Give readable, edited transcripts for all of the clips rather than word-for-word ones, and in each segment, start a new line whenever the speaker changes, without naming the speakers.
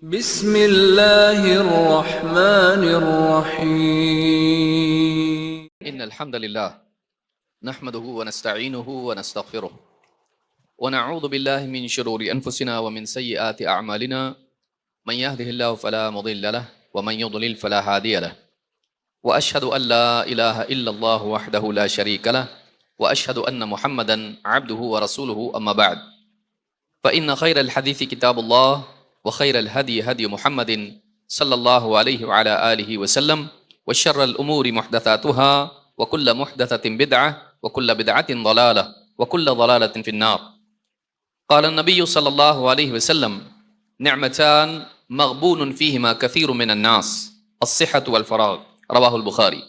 بسم اللہ الرحمن الرحیم۔
ان الحمد لله نحمده ونستعينه ونستغفره ونعوذ بالله من شرور انفسنا ومن سيئات اعمالنا من يهده الله فلا مضل له ومن يضلل فلا هادي له واشهد ان لا اله الا الله وحده لا شريك له واشهد ان محمدا عبده ورسوله اما بعد فان خير الحديث كتاب الله وخير الهدي هدي محمد صلى الله عليه وعلى آله وسلم وشر الأمور محدثاتها وكل محدثة بدعة وكل بدعة ضلالة وكل ضلالة في النار. قال النبي صلى الله عليه وسلم: نعمتان مغبون فيهما كثير من الناس الصحة والفراغ. رواہ البخاری.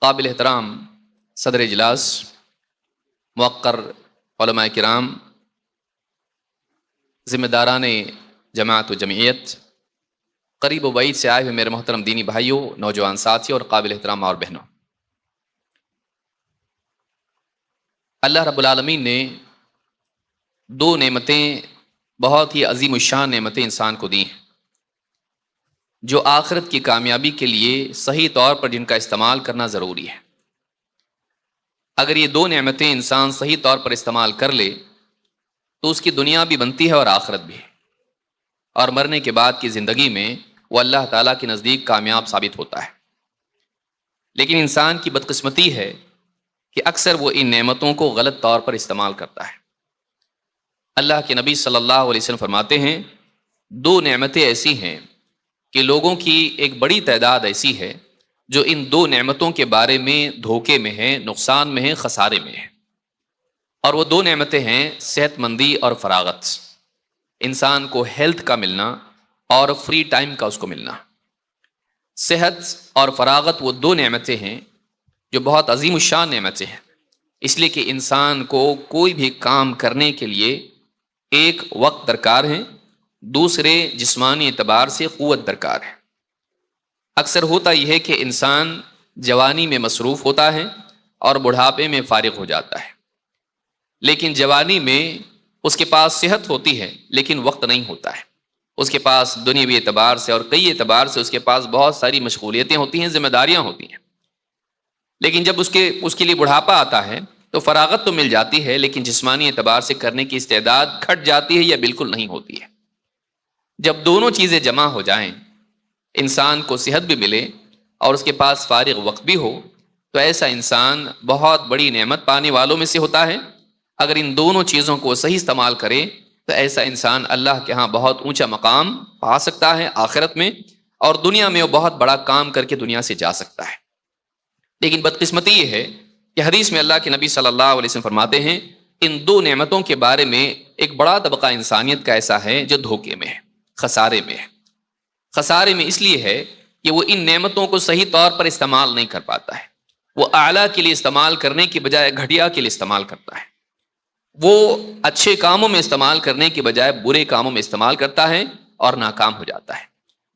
قابل احترام صدر اجلاس، موقر علماء کرام، ذمہ داران جماعت و جمعیت، قریب و بعید سے آئے ہوئے میرے محترم دینی بھائیوں، نوجوان ساتھیوں اور قابل احترام اور بہنوں، اللہ رب العالمین نے دو نعمتیں، بہت ہی عظیم الشان نعمتیں انسان کو دی ہیں، جو آخرت کی کامیابی کے لیے صحیح طور پر جن کا استعمال کرنا ضروری ہے۔ اگر یہ دو نعمتیں انسان صحیح طور پر استعمال کر لے تو اس کی دنیا بھی بنتی ہے اور آخرت بھی، اور مرنے کے بعد کی زندگی میں وہ اللہ تعالیٰ کے نزدیک کامیاب ثابت ہوتا ہے۔ لیکن انسان کی بدقسمتی ہے کہ اکثر وہ ان نعمتوں کو غلط طور پر استعمال کرتا ہے۔ اللہ کے نبی صلی اللہ علیہ وسلم فرماتے ہیں، دو نعمتیں ایسی ہیں کہ لوگوں کی ایک بڑی تعداد ایسی ہے جو ان دو نعمتوں کے بارے میں دھوکے میں ہے، نقصان میں ہے، خسارے میں ہے، اور وہ دو نعمتیں ہیں صحت مندی اور فراغت، انسان کو ہیلتھ کا ملنا اور فری ٹائم کا اس کو ملنا۔ صحت اور فراغت وہ دو نعمتیں ہیں جو بہت عظیم الشان نعمتیں ہیں، اس لیے کہ انسان کو کوئی بھی کام کرنے کے لیے ایک وقت درکار ہے، دوسرے جسمانی اعتبار سے قوت درکار ہے۔ اکثر ہوتا یہ ہے کہ انسان جوانی میں مصروف ہوتا ہے اور بڑھاپے میں فارغ ہو جاتا ہے، لیکن جوانی میں اس کے پاس صحت ہوتی ہے لیکن وقت نہیں ہوتا ہے، اس کے پاس دنیاوی اعتبار سے اور کئی اعتبار سے اس کے پاس بہت ساری مشغولیتیں ہوتی ہیں، ذمہ داریاں ہوتی ہیں، لیکن جب اس کے لیے بڑھاپا آتا ہے تو فراغت تو مل جاتی ہے لیکن جسمانی اعتبار سے کرنے کی استعداد گھٹ جاتی ہے یا بالکل نہیں ہوتی ہے۔ جب دونوں چیزیں جمع ہو جائیں، انسان کو صحت بھی ملے اور اس کے پاس فارغ وقت بھی ہو، تو ایسا انسان بہت بڑی نعمت پانے والوں میں سے ہوتا ہے۔ اگر ان دونوں چیزوں کو صحیح استعمال کرے تو ایسا انسان اللہ کے ہاں بہت اونچا مقام پا سکتا ہے آخرت میں، اور دنیا میں وہ بہت بڑا کام کر کے دنیا سے جا سکتا ہے۔ لیکن بدقسمتی یہ ہے کہ حدیث میں اللہ کے نبی صلی اللہ علیہ وسلم فرماتے ہیں، ان دو نعمتوں کے بارے میں ایک بڑا طبقہ انسانیت کا ایسا ہے جو دھوکے میں ہے، خسارے میں ہے۔ خسارے میں اس لیے ہے کہ وہ ان نعمتوں کو صحیح طور پر استعمال نہیں کر پاتا ہے، وہ اعلیٰ کے لیے استعمال کرنے کی بجائے گھٹیا کے لیے استعمال کرتا ہے، وہ اچھے کاموں میں استعمال کرنے کی بجائے برے کاموں میں استعمال کرتا ہے اور ناکام ہو جاتا ہے۔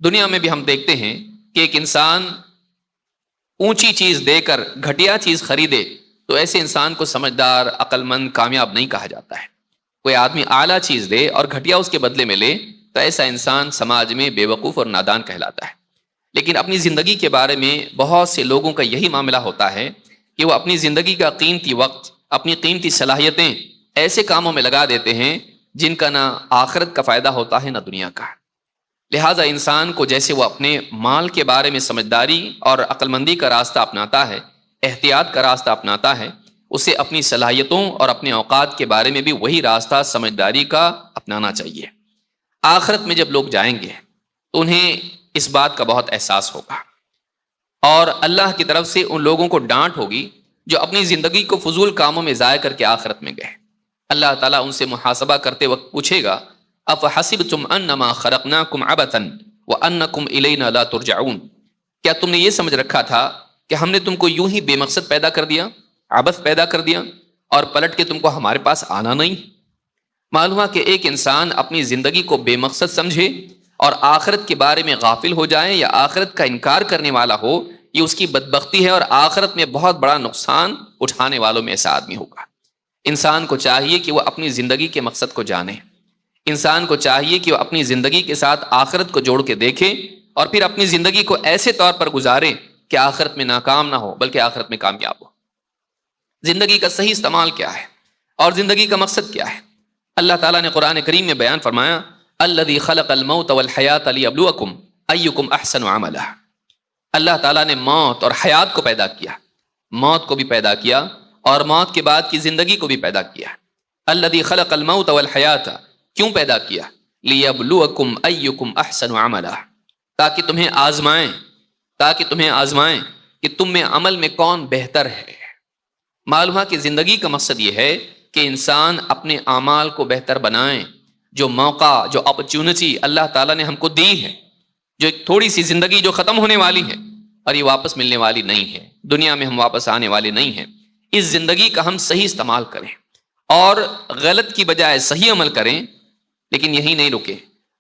دنیا میں بھی ہم دیکھتے ہیں کہ ایک انسان اونچی چیز دے کر گھٹیا چیز خریدے تو ایسے انسان کو سمجھدار، عقل مند، کامیاب نہیں کہا جاتا ہے۔ کوئی آدمی اعلیٰ چیز دے اور گھٹیا اس کے بدلے میں لے تو ایسا انسان سماج میں بے وقوف اور نادان کہلاتا ہے۔ لیکن اپنی زندگی کے بارے میں بہت سے لوگوں کا یہی معاملہ ہوتا ہے کہ وہ اپنی زندگی کا قیمتی وقت، اپنی قیمتی صلاحیتیں ایسے کاموں میں لگا دیتے ہیں جن کا نہ آخرت کا فائدہ ہوتا ہے نہ دنیا کا۔ لہٰذا انسان کو جیسے وہ اپنے مال کے بارے میں سمجھداری اور عقل مندی کا راستہ اپناتا ہے، احتیاط کا راستہ اپناتا ہے، اسے اپنی صلاحیتوں اور اپنے اوقات کے بارے میں بھی وہی راستہ سمجھداری کا اپنانا چاہیے۔ آخرت میں جب لوگ جائیں گے تو انہیں اس بات کا بہت احساس ہوگا، اور اللہ کی طرف سے ان لوگوں کو ڈانٹ ہوگی جو اپنی زندگی کو فضول کاموں میں ضائع کر کے آخرت میں گئے۔ اللہ تعالیٰ ان سے محاسبہ کرتے وقت پوچھے گا، اَفَحَسِبْتُمْ أَنَّمَا خَلَقْنَاكُمْ عَبَثًا وَأَنَّكُمْ إِلَيْنَا لَا تُرْجَعُونَ؟ کیا تم نے یہ سمجھ رکھا تھا کہ ہم نے تم کو یوں ہی بے مقصد پیدا کر دیا، عبث پیدا کر دیا، اور پلٹ کے تم کو ہمارے پاس آنا نہیں؟ معلوم ہے کہ ایک انسان اپنی زندگی کو بے مقصد سمجھے اور آخرت کے بارے میں غافل ہو جائے یا آخرت کا انکار کرنے والا ہو، یہ اس کی بدبختی ہے، اور آخرت میں بہت بڑا نقصان اٹھانے والوں میں ایسا آدمی ہوگا۔ انسان کو چاہیے کہ وہ اپنی زندگی کے مقصد کو جانے، انسان کو چاہیے کہ وہ اپنی زندگی کے ساتھ آخرت کو جوڑ کے دیکھے اور پھر اپنی زندگی کو ایسے طور پر گزارے کہ آخرت میں ناکام نہ ہو بلکہ آخرت میں کامیاب ہو۔ زندگی کا صحیح استعمال کیا ہے اور زندگی کا مقصد کیا ہے؟ اللہ تعالیٰ نے قرآن کریم میں بیان فرمایا، الذی خلق الموت والحیات لیبلوکم ایکم احسن عملا۔ اللہ تعالیٰ نے موت اور حیات کو پیدا کیا، موت کو بھی پیدا کیا اور موت کے بعد کی زندگی کو بھی پیدا کیا۔ الذی خلق الموت والحیات، کیوں پیدا کیا؟ لیبلوکم ایکم احسن عملا، تاکہ تمہیں آزمائیں کہ تم میں عمل میں کون بہتر ہے۔ معلوم ہے کہ زندگی کا مقصد یہ ہے کہ انسان اپنے اعمال کو بہتر بنائیں۔ جو موقع، جو اپرچونٹی اللہ تعالیٰ نے ہم کو دی ہے، جو ایک تھوڑی سی زندگی جو ختم ہونے والی ہے اور یہ واپس ملنے والی نہیں ہے، دنیا میں ہم واپس آنے والے نہیں ہیں، اس زندگی کا ہم صحیح استعمال کریں اور غلط کی بجائے صحیح عمل کریں، لیکن یہی نہیں رکے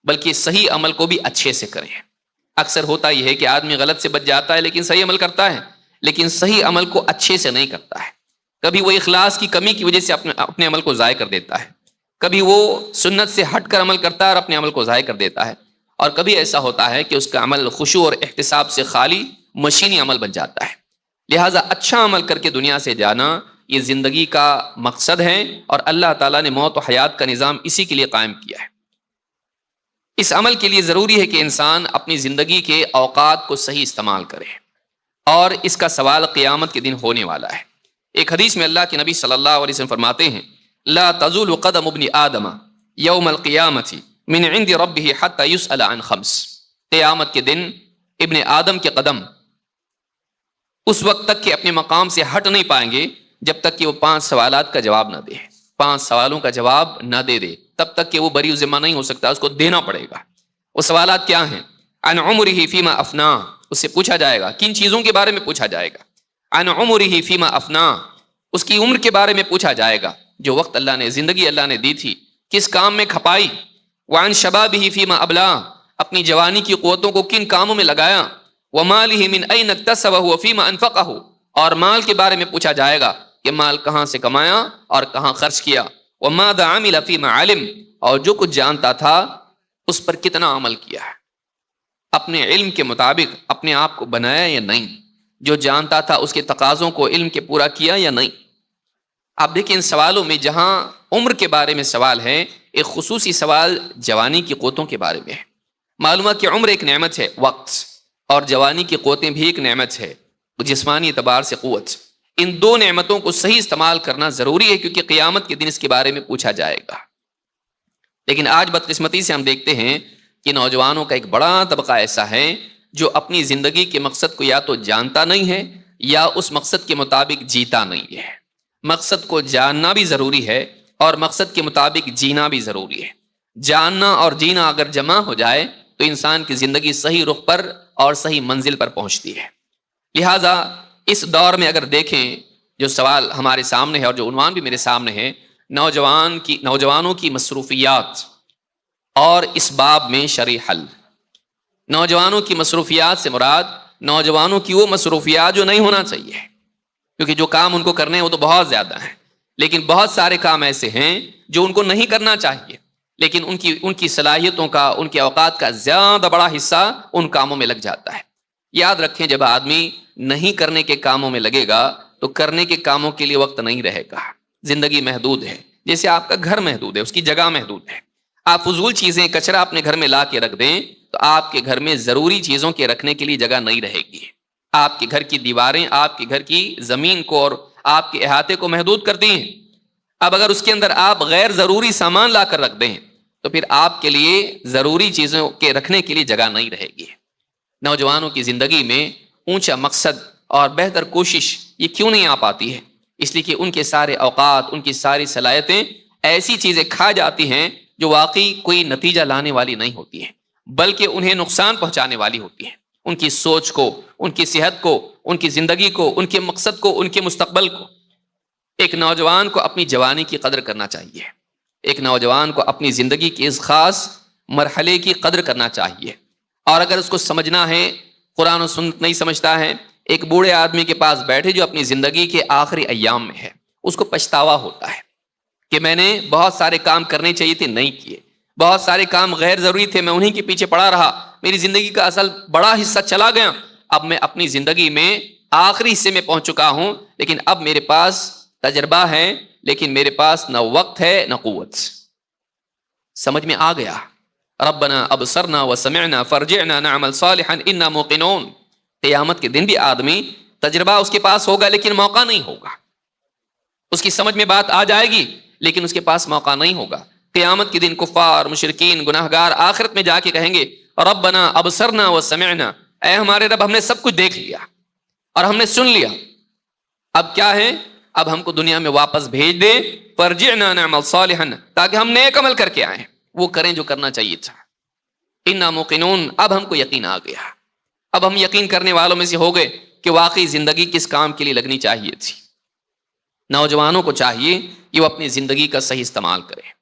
بلکہ صحیح عمل کو بھی اچھے سے کریں۔ اکثر ہوتا یہ ہے کہ آدمی غلط سے بچ جاتا ہے لیکن صحیح عمل کرتا ہے، لیکن صحیح عمل کو اچھے سے نہیں کرتا ہے۔ کبھی وہ اخلاص کی کمی کی وجہ سے اپنے عمل کو ضائع کر دیتا ہے، کبھی وہ سنت سے ہٹ کر عمل کرتا ہے اور اپنے عمل کو ضائع کر دیتا ہے، اور کبھی ایسا ہوتا ہے کہ اس کا عمل خشوع اور احتساب سے خالی مشینی عمل بن جاتا ہے۔ لہٰذا اچھا عمل کر کے دنیا سے جانا یہ زندگی کا مقصد ہے، اور اللہ تعالیٰ نے موت و حیات کا نظام اسی کے لیے قائم کیا ہے۔ اس عمل کے لیے ضروری ہے کہ انسان اپنی زندگی کے اوقات کو صحیح استعمال کرے، اور اس کا سوال قیامت کے دن ہونے والا ہے۔ ایک حدیث میں اللہ کے نبی صلی اللہ علیہ وسلم فرماتے ہیں، لا تزول قدم ابن آدم یوم القیامت من عند ربہ حتی یسأل عن خمس۔ قیامت کے دن ابن آدم کے قدم اس وقت تک کہ اپنے مقام سے ہٹ نہیں پائیں گے جب تک کہ وہ 5 سوالات کا جواب نہ دے، 5 سوالوں کا جواب نہ دے تب تک کہ وہ بری ذمہ نہیں ہو سکتا، اس کو دینا پڑے گا۔ وہ سوالات کیا ہیں؟ عن عمرہ فیما افنا، اس سے پوچھا جائے گا کن چیزوں کے بارے میں پوچھا جائے گا؟ عن عمرہ فیما افنا، اس کی عمر کے بارے میں پوچھا جائے گا، جو وقت اللہ نے، زندگی اللہ نے دی تھی کس کام میں کھپائی؟ وعن شبابہ فیما ابلا، اپنی جوانی کی قوتوں کو کن کاموں میں لگایا؟ ومالہ من این اکتسبہ وفیما انفقہ، اور مال کے بارے میں پوچھا جائے گا کہ مال کہاں سے کمایا اور کہاں خرچ کیا؟ وماذا عمل فیما علم، اور جو کچھ جانتا تھا اس پر کتنا عمل کیا ہے، اپنے علم کے مطابق اپنے آپ کو بنایا یا نہیں، جو جانتا تھا اس کے تقاضوں کو علم کے پورا کیا یا نہیں۔ آپ دیکھیں ان سوالوں میں جہاں عمر کے بارے میں سوال ہے، ایک خصوصی سوال جوانی کی قوتوں کے بارے میں ہے۔ معلوم ہے کہ عمر ایک نعمت ہے، وقت، اور جوانی کی قوتیں بھی ایک نعمت ہے، جسمانی اعتبار سے قوت۔ ان 2 نعمتوں کو صحیح استعمال کرنا ضروری ہے، کیونکہ قیامت کے دن اس کے بارے میں پوچھا جائے گا۔ لیکن آج بدقسمتی سے ہم دیکھتے ہیں کہ نوجوانوں کا ایک بڑا طبقہ ایسا ہے جو اپنی زندگی کے مقصد کو یا تو جانتا نہیں ہے یا اس مقصد کے مطابق جیتا نہیں ہے۔ مقصد کو جاننا بھی ضروری ہے اور مقصد کے مطابق جینا بھی ضروری ہے۔ جاننا اور جینا اگر جمع ہو جائے تو انسان کی زندگی صحیح رخ پر اور صحیح منزل پر پہنچتی ہے۔ لہٰذا اس دور میں اگر دیکھیں، جو سوال ہمارے سامنے ہے اور جو عنوان بھی میرے سامنے ہے، نوجوانوں کی مصروفیات اور اس باب میں شرعی حل۔ نوجوانوں کی مصروفیات سے مراد نوجوانوں کی وہ مصروفیات جو نہیں ہونا چاہیے، کیونکہ جو کام ان کو کرنے ہیں وہ تو بہت زیادہ ہیں، لیکن بہت سارے کام ایسے ہیں جو ان کو نہیں کرنا چاہیے، لیکن ان کی صلاحیتوں کا، ان کے اوقات کا زیادہ بڑا حصہ ان کاموں میں لگ جاتا ہے۔ یاد رکھیں، جب آدمی نہیں کرنے کے کاموں میں لگے گا تو کرنے کے کاموں کے لیے وقت نہیں رہے گا۔ زندگی محدود ہے، جیسے آپ کا گھر محدود ہے، اس کی جگہ محدود ہے۔ آپ فضول چیزیں، کچرا اپنے گھر میں لا کے رکھ دیں تو آپ کے گھر میں ضروری چیزوں کے رکھنے کے لیے جگہ نہیں رہے گی۔ آپ کے گھر کی دیواریں آپ کے گھر کی زمین کو اور آپ کے احاطے کو محدود کرتی ہیں۔ اب اگر اس کے اندر آپ غیر ضروری سامان لا کر رکھ دیں تو پھر آپ کے لیے ضروری چیزوں کے رکھنے کے لیے جگہ نہیں رہے گی۔ نوجوانوں کی زندگی میں اونچا مقصد اور بہتر کوشش یہ کیوں نہیں آ پاتی ہے؟ اس لیے کہ ان کے سارے اوقات، ان کی ساری صلاحیتیں ایسی چیزیں کھا جاتی ہیں جو واقعی کوئی نتیجہ لانے والی نہیں ہوتی ہیں، بلکہ انہیں نقصان پہنچانے والی ہوتی ہیں، ان کی سوچ کو، ان کی صحت کو، ان کی زندگی کو، ان کے مقصد کو، ان کے مستقبل کو۔ ایک نوجوان کو اپنی جوانی کی قدر کرنا چاہیے، ایک نوجوان کو اپنی زندگی کے اس خاص مرحلے کی قدر کرنا چاہیے، اور اگر اس کو سمجھنا ہے، قرآن و سنت نہیں سمجھتا ہے، ایک بوڑھے آدمی کے پاس بیٹھے جو اپنی زندگی کے آخری ایام میں ہے، اس کو پچھتاوا ہوتا ہے کہ میں نے بہت سارے کام کرنے چاہیے تھے، نہیں کیے، بہت سارے کام غیر ضروری تھے، میں انہیں کے پیچھے پڑا رہا، میری زندگی کا اصل بڑا حصہ چلا گیا، اب میں اپنی زندگی میں آخری حصے میں پہنچ چکا ہوں، لیکن اب میرے پاس تجربہ ہے لیکن میرے پاس نہ وقت ہے نہ قوت۔ سمجھ میں آ گیا، ربنا ابصرنا وسمعنا فرجعنا نعمل صالحا انا موقنون۔ قیامت کے دن بھی آدمی تجربہ اس کے پاس ہوگا لیکن موقع نہیں ہوگا، اس کی سمجھ میں بات آ جائے گی لیکن اس کے پاس موقع نہیں ہوگا۔ قیامت کے دن کفار، مشرکین، گناہگار آخرت میں جا کے کہیں گے ربنا ابصرنا وسمعنا، اے ہمارے رب ہم نے سب کچھ دیکھ لیا اور ہم نے سن لیا، اب کیا ہے؟ اب ہم کو دنیا میں واپس بھیج دے، فرجعنا نعمل صالحا، تاکہ ہم نیک عمل کر کے آئیں، وہ کریں جو کرنا چاہیے تھا۔ انا موقنون، اب ہم کو یقین آ گیا، اب ہم یقین کرنے والوں میں سے ہو گئے کہ واقعی زندگی کس کام کے لیے لگنی چاہیے تھی۔ نوجوانوں کو چاہیے کہ وہ اپنی زندگی کا صحیح استعمال کریں۔